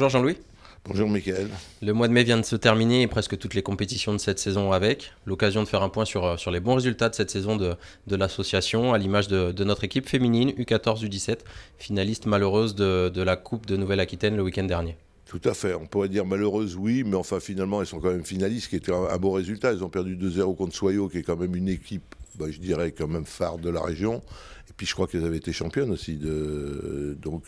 Bonjour Jean-Louis. Bonjour Mickaël. Le mois de mai vient de se terminer et presque toutes les compétitions de cette saison avec. L'occasion de faire un point sur les bons résultats de cette saison de l'association, à l'image de notre équipe féminine U14, U17, finaliste malheureuse de la Coupe de Nouvelle-Aquitaine le week-end dernier. Tout à fait. On pourrait dire malheureuse, oui, mais enfin finalement, elles sont quand même finalistes, ce qui était un beau résultat. Elles ont perdu 2-0 contre Soyaux, qui est quand même une équipe, je dirais, quand même phare de la région. Et puis je crois qu'elles avaient été championnes aussi. Donc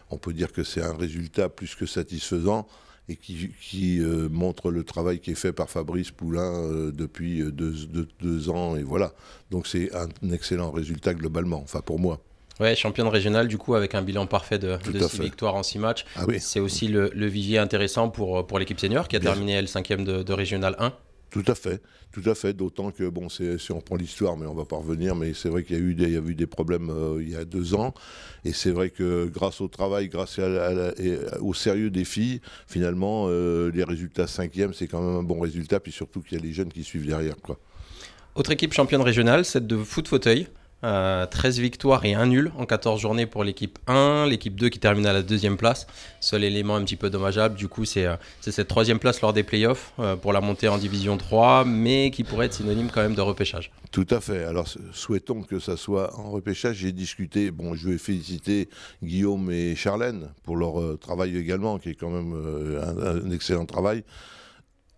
on peut dire que c'est un résultat plus que satisfaisant et qui montre le travail qui est fait par Fabrice Poulain depuis 2 ans. Et voilà. Donc c'est un excellent résultat globalement, enfin pour moi. Ouais, championne régionale du coup avec un bilan parfait de Tout 6 victoires en 6 matchs. Ah oui. C'est aussi le vivier intéressant pour l'équipe senior qui a terminé elle 5e de Régional 1. Tout à fait, d'autant que, bon, si on prend l'histoire, mais on ne va pas revenir, mais c'est vrai qu'il y a eu des problèmes il y a 2 ans, et c'est vrai que grâce au travail, grâce au sérieux des filles, finalement, les résultats 5e, c'est quand même un bon résultat, puis surtout qu'il y a les jeunes qui suivent derrière, quoi. Autre équipe championne régionale, celle de foot fauteuil. 13 victoires et 1 nul en 14 journées pour l'équipe 1, l'équipe 2 qui termine à la 2e place. Seul élément un petit peu dommageable, du coup, c'est cette 3e place lors des playoffs pour la montée en division 3, mais qui pourrait être synonyme quand même de repêchage. Tout à fait. Alors, souhaitons que ça soit en repêchage. J'ai discuté, bon, je vais féliciter Guillaume et Charlène pour leur travail également, qui est quand même un excellent travail.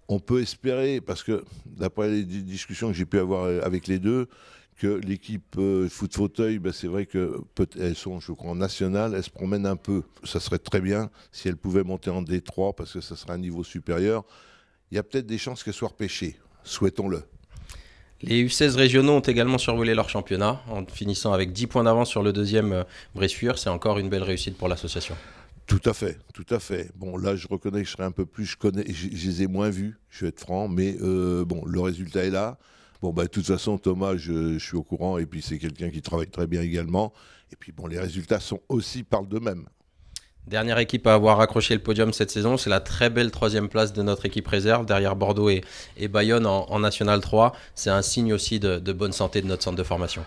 On peut espérer, parce que d'après les discussions que j'ai pu avoir avec les deux, que l'équipe foot fauteuil, c'est vrai qu'elles sont, je crois, en national, elles se promènent un peu. Ça serait très bien si elles pouvaient monter en D3 parce que ça serait un niveau supérieur. Il y a peut-être des chances qu'elles soient repêchées. Souhaitons-le. Les U16 régionaux ont également survolé leur championnat en finissant avec 10 points d'avance sur le deuxième Bressuire. C'est encore une belle réussite pour l'association. Tout à fait, tout à fait. Bon, là, je reconnais que je serais un peu plus, je les ai moins vus, je vais être franc, mais bon, le résultat est là. Bon, de toute façon, Thomas, je suis au courant, et puis c'est quelqu'un qui travaille très bien également. Et puis, bon, les résultats parlent d'eux-mêmes. Dernière équipe à avoir accroché le podium cette saison, c'est la très belle 3e place de notre équipe réserve, derrière Bordeaux et Bayonne en National 3. C'est un signe aussi de bonne santé de notre centre de formation.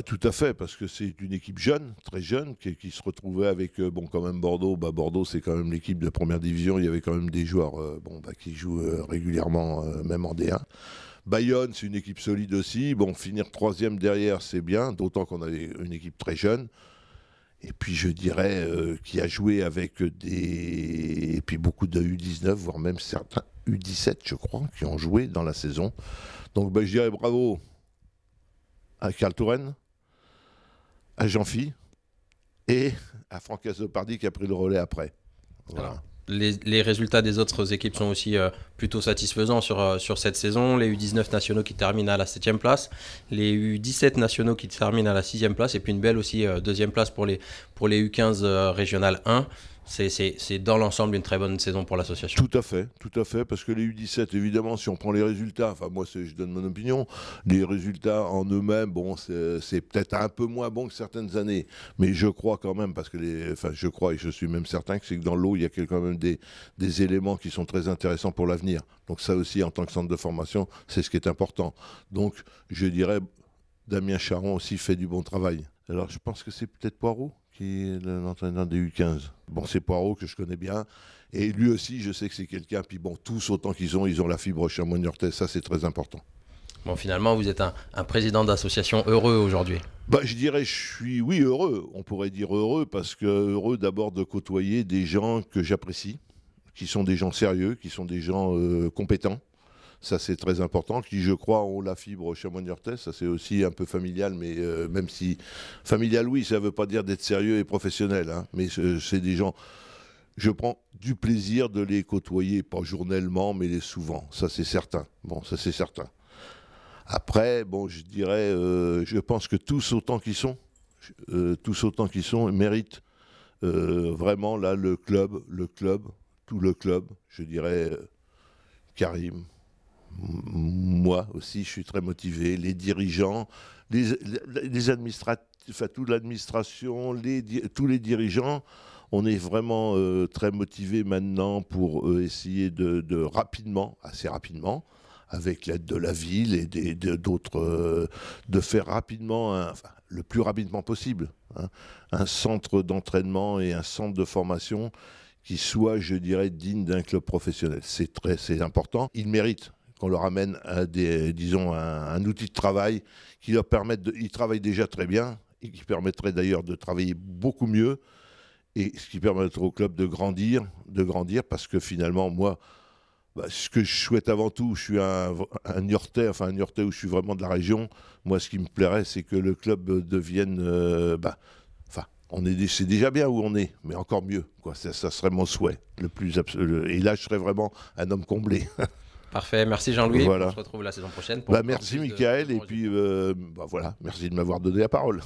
Tout à fait, parce que c'est une équipe jeune, très jeune, qui se retrouvait avec, quand même Bordeaux. Bordeaux, c'est quand même l'équipe de première division. Il y avait quand même des joueurs qui jouent régulièrement, même en D1. Bayonne, c'est une équipe solide aussi. Bon, finir 3e derrière, c'est bien, d'autant qu'on avait une équipe très jeune. Et puis, je dirais, qui a joué avec et puis beaucoup de U19, voire même certains U17, je crois, qui ont joué dans la saison. Donc, je dirais bravo à Carl Touraine, à Jean-Phi et à Franck Azopardi qui a pris le relais après. Voilà. Alors, les résultats des autres équipes sont aussi plutôt satisfaisants sur cette saison. Les U19 nationaux qui terminent à la 7e place, les U17 nationaux qui terminent à la 6e place, et puis une belle aussi 2e place pour les U15 régionales 1. C'est dans l'ensemble une très bonne saison pour l'association. Tout à fait, parce que les U17, évidemment, si on prend les résultats, enfin moi je donne mon opinion, les résultats en eux-mêmes, bon, c'est peut-être un peu moins bon que certaines années, mais je crois quand même, parce que je crois et je suis même certain que c'est que dans l'eau, il y a quand même des éléments qui sont très intéressants pour l'avenir. Donc ça aussi, en tant que centre de formation, c'est ce qui est important. Donc je dirais, Damien Charon aussi fait du bon travail. Alors je pense que c'est peut-être Poirot qui est l'entraîneur des U15. Bon, c'est Poirot que je connais bien. Et lui aussi, je sais que c'est quelqu'un. Puis bon, tous autant ils ont la fibre Chamonix-Niortais. Ça, c'est très important. Bon, finalement, vous êtes un président d'association heureux aujourd'hui. Je dirais, oui, heureux. On pourrait dire heureux parce que heureux d'abord de côtoyer des gens que j'apprécie, qui sont des gens sérieux, qui sont des gens compétents. Ça, c'est très important. Qui, je crois, ont la fibre Chamonix-Niortais. Ça, c'est aussi un peu familial, mais même si... Familial, oui, ça ne veut pas dire d'être sérieux et professionnel. Hein, mais c'est des gens... Je prends du plaisir de les côtoyer, pas journellement, mais souvent. Ça, c'est certain. Bon, ça, c'est certain. Après, bon, je dirais... je pense que tous autant qu'ils sont, méritent vraiment, là, tout le club, je dirais, Karim... Moi aussi, je suis très motivé. Les dirigeants, les administratifs, enfin, toute l'administration, tous les dirigeants, on est vraiment très motivés maintenant pour essayer de rapidement, assez rapidement, avec l'aide de la ville et d'autres, de faire rapidement, le plus rapidement possible, un centre d'entraînement et un centre de formation qui soient, je dirais, dignes d'un club professionnel. C'est important. Ils méritent qu'on leur amène disons, un outil de travail qui leur permette ils travaillent déjà très bien et qui permettrait d'ailleurs de travailler beaucoup mieux, et ce qui permettrait au club de grandir parce que finalement, moi, ce que je souhaite avant tout, je suis un Niortais, un Niortais où je suis vraiment de la région. Moi, ce qui me plairait, c'est que le club devienne... c'est déjà bien où on est, mais encore mieux, quoi. Ça serait mon souhait le plus absolu. Et là, je serais vraiment un homme comblé. Parfait, merci Jean-Louis. Voilà. On se retrouve la saison prochaine. Merci Mickaël, et puis voilà, merci de m'avoir donné la parole.